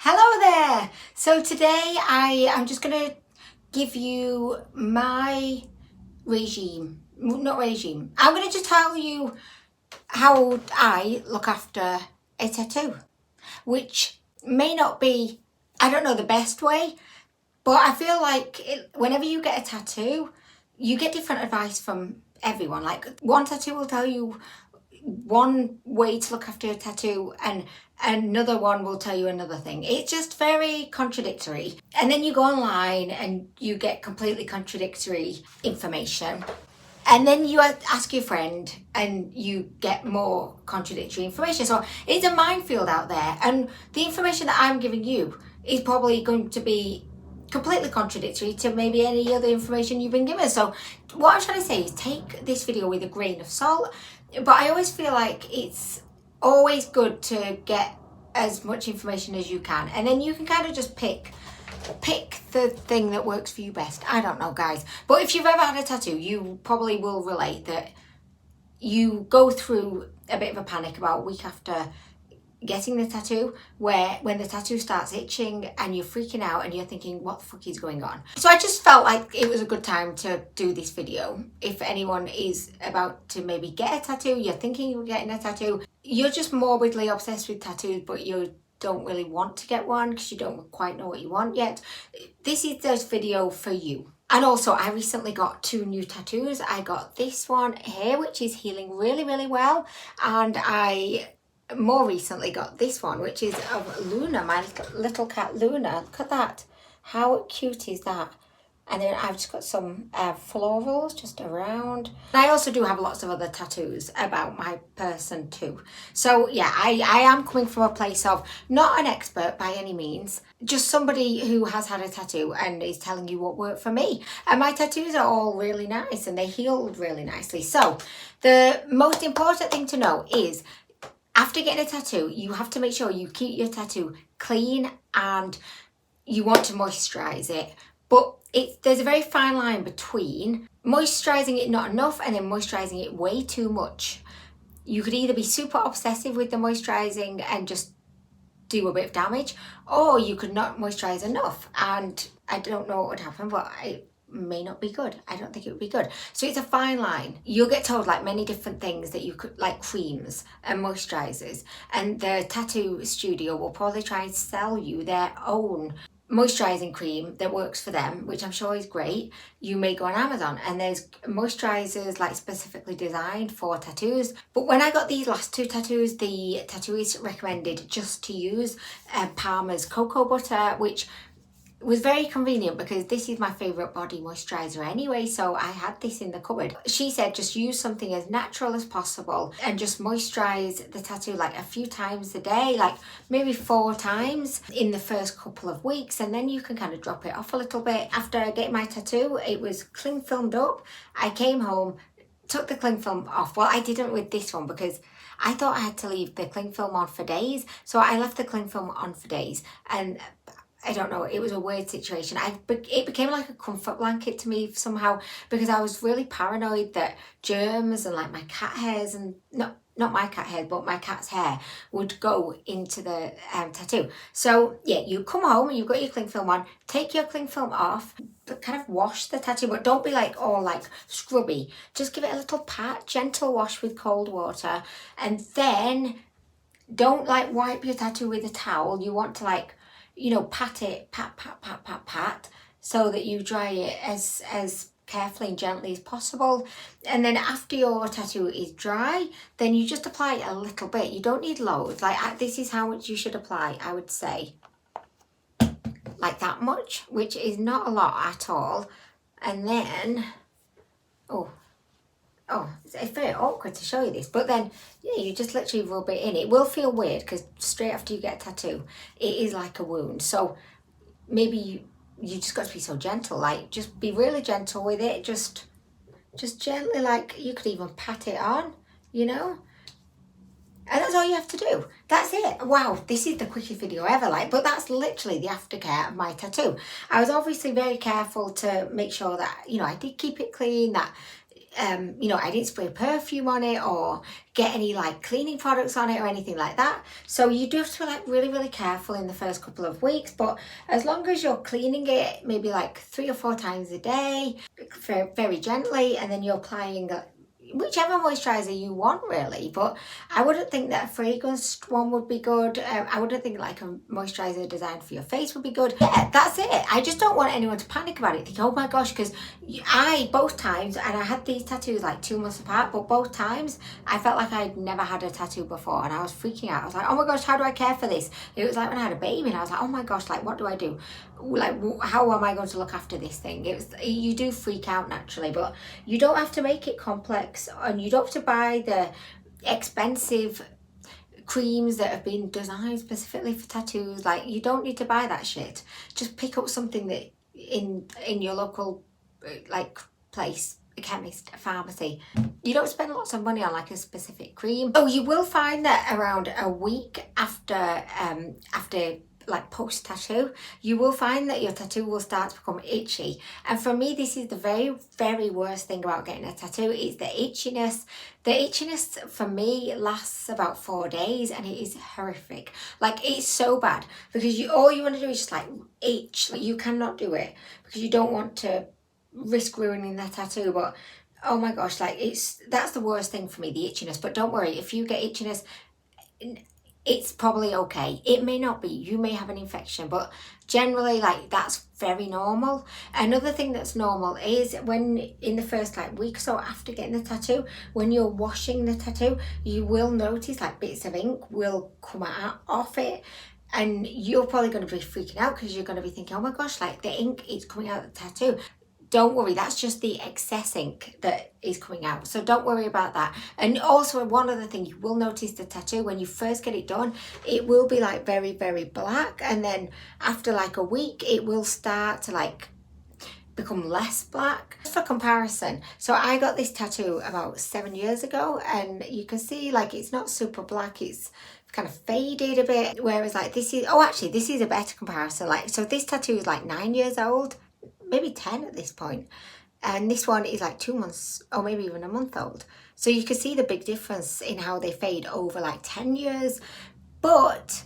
Hello there! So today I'm just going to give you my regime. Not regime. I'm going to just tell you how I look after a tattoo. Which may not be, I don't know, the best way. But I feel like whenever you get a tattoo, you get different advice from everyone. Like one tattoo will tell you one way to look after your tattoo and another one will tell you another thing. It's just very contradictory. And then you go online and you get completely contradictory information. And then you ask your friend and you get more contradictory information. So it's a minefield out there. And the information that I'm giving you is probably going to be completely contradictory to maybe any other information you've been given. So what I'm trying to say is take this video with a grain of salt. But I always feel like it's always good to get as much information as you can. And then you can kind of just pick the thing that works for you best. I don't know, guys. But if you've ever had a tattoo, you probably will relate that you go through a bit of a panic about a week after getting the tattoo, where when the tattoo starts itching and you're freaking out and you're thinking, what the fuck is going on? So I just felt like it was a good time to do this video. If anyone is about to maybe get a tattoo, you're thinking you're getting a tattoo, you're just morbidly obsessed with tattoos, but you don't really want to get one because you don't quite know what you want yet, this is this video for you. And also, I recently got 2 new tattoos. I got this one here, which is healing really, really well. And I more recently got this one, which is of Luna, my little cat Luna. Look at that. How cute is that? And then I've just got some florals just around. I also do have lots of other tattoos about my person too. So yeah, I am coming from a place of not an expert by any means, just somebody who has had a tattoo and is telling you what worked for me. And my tattoos are all really nice and they healed really nicely. So the most important thing to know is after getting a tattoo, you have to make sure you keep your tattoo clean and you want to moisturize it. But there's a very fine line between moisturising it not enough and then moisturising it way too much. You could either be super obsessive with the moisturising and just do a bit of damage, or you could not moisturise enough. And I don't know what would happen, but it may not be good. I don't think it would be good. So it's a fine line. You'll get told like many different things that you could, like creams and moisturisers. And the tattoo studio will probably try and sell you their own moisturising cream that works for them, which I'm sure is great. You may go on Amazon and there's moisturisers like specifically designed for tattoos. But when I got these last 2 tattoos, the tattooist recommended just to use Palmer's cocoa butter, which was very convenient because this is my favourite body moisturiser anyway, so I had this in the cupboard. She said just use something as natural as possible and just moisturise the tattoo like a few times a day, like maybe 4 times in the first couple of weeks, and then you can kind of drop it off a little bit. After I get my tattoo, it was cling filmed up. I came home, took the cling film off. Well, I didn't with this one because I thought I had to leave the cling film on for days, so I left the cling film on for days, and I don't know, it was a weird situation. It became like a comfort blanket to me somehow because I was really paranoid that germs and like my cat hairs and not my cat hair, but my cat's hair would go into the tattoo. So yeah, you come home and you've got your cling film on, take your cling film off, but kind of wash the tattoo, but don't be like all like scrubby. Just give it a little pat, gentle wash with cold water, and then don't like wipe your tattoo with a towel. You want to like, you know, pat it, pat, so that you dry it as carefully and gently as possible. And then after your tattoo is dry, then you just apply a little bit. You don't need loads. Like this is how much you should apply, I would say. Like that much, which is not a lot at all. And then, oh, it's very awkward to show you this, but then yeah, you just literally rub it in. It will feel weird because straight after you get a tattoo, it is like a wound. So maybe you just got to be so gentle, like just be really gentle with it. Just gently, like you could even pat it on, you know. And that's all you have to do. That's it. Wow, this is the quickest video ever, like, but that's literally the aftercare of my tattoo. I was obviously very careful to make sure that, you know, I did keep it clean, that you know, I didn't spray perfume on it or get any like cleaning products on it or anything like that. So you do have to be like really careful in the first couple of weeks, but as long as you're cleaning it maybe like 3 or 4 times a day, very gently, and then you're applying whichever moisturizer you want really. But I wouldn't think that a fragrance one would be good. I wouldn't think like a moisturizer designed for your face would be good. Yeah, that's it. I just don't want anyone to panic about it, think, oh my gosh, because I both times, and I had these tattoos like 2 months apart, but both times I felt like I'd never had a tattoo before, and I was freaking out. I was like, oh my gosh, how do I care for this? It was like when I had a baby, and I was like, oh my gosh, like what do I do? Like how am I going to look after this thing? You do freak out naturally, but you don't have to make it complex, and you don't have to buy the expensive creams that have been designed specifically for tattoos. Like you don't need to buy that shit. Just pick up something that in your local like place, a chemist, a pharmacy. You don't spend lots of money on like a specific cream. Oh, you will find that around a week after like post tattoo, you will find that your tattoo will start to become itchy. And for me, this is the very worst thing about getting a tattoo, is the itchiness. The itchiness for me lasts about 4 days, and it is horrific. Like it's so bad because all you want to do is just like itch. Like, you cannot do it because you don't want to risk ruining that tattoo. But oh my gosh, like that's the worst thing for me, the itchiness. But don't worry, if you get itchiness, it's probably okay. It may not be, you may have an infection, but generally like that's very normal. Another thing that's normal is when in the first like week or so after getting the tattoo, when you're washing the tattoo, you will notice like bits of ink will come out off it, and you're probably going to be freaking out because you're going to be thinking, oh my gosh, like the ink is coming out of the tattoo. Don't worry, that's just the excess ink that is coming out. So don't worry about that. And also one other thing, you will notice the tattoo when you first get it done, it will be like very black. And then after like a week, it will start to like become less black. Just for comparison, so I got this tattoo about 7 years ago, and you can see like it's not super black, it's kind of faded a bit. Whereas like this is, oh actually this is a better comparison. Like, so this tattoo is like 9 years old, maybe 10 at this point, and this one is like 2 months or maybe even a month old. So you can see the big difference in how they fade over like 10 years. But,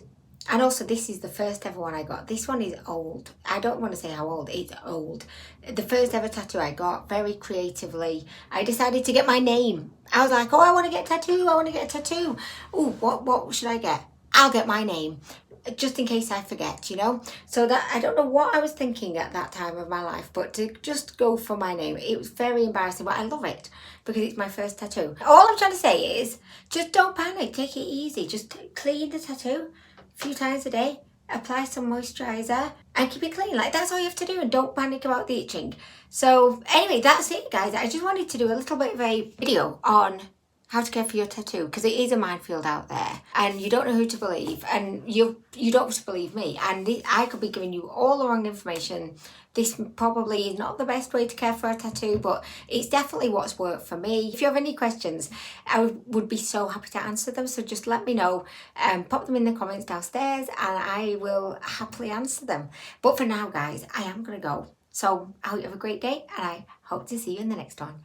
and also this is the first ever one I got. This one is old. I don't want to say how old, it's old. The first ever tattoo I got, very creatively, I decided to get my name. I was like, oh, I want to get a tattoo, I want to get a tattoo. Oh, what should I get? I'll get my name, just in case I forget, you know. So that, I don't know what I was thinking at that time of my life, but to just go for my name, it was very embarrassing, but I love it because it's my first tattoo. All I'm trying to say is just don't panic, take it easy, just clean the tattoo a few times a day, apply some moisturizer and keep it clean. Like that's all you have to do, and don't panic about the itching. So anyway, that's it guys. I just wanted to do a little bit of a video on how to care for your tattoo, because it is a minefield out there and you don't know who to believe, and you don't have to believe me, and I could be giving you all the wrong information. This probably is not the best way to care for a tattoo, but it's definitely what's worked for me. If you have any questions, I would be so happy to answer them, so just let me know, pop them in the comments downstairs and I will happily answer them. But for now guys, I am gonna go, so I hope you have a great day and I hope to see you in the next one.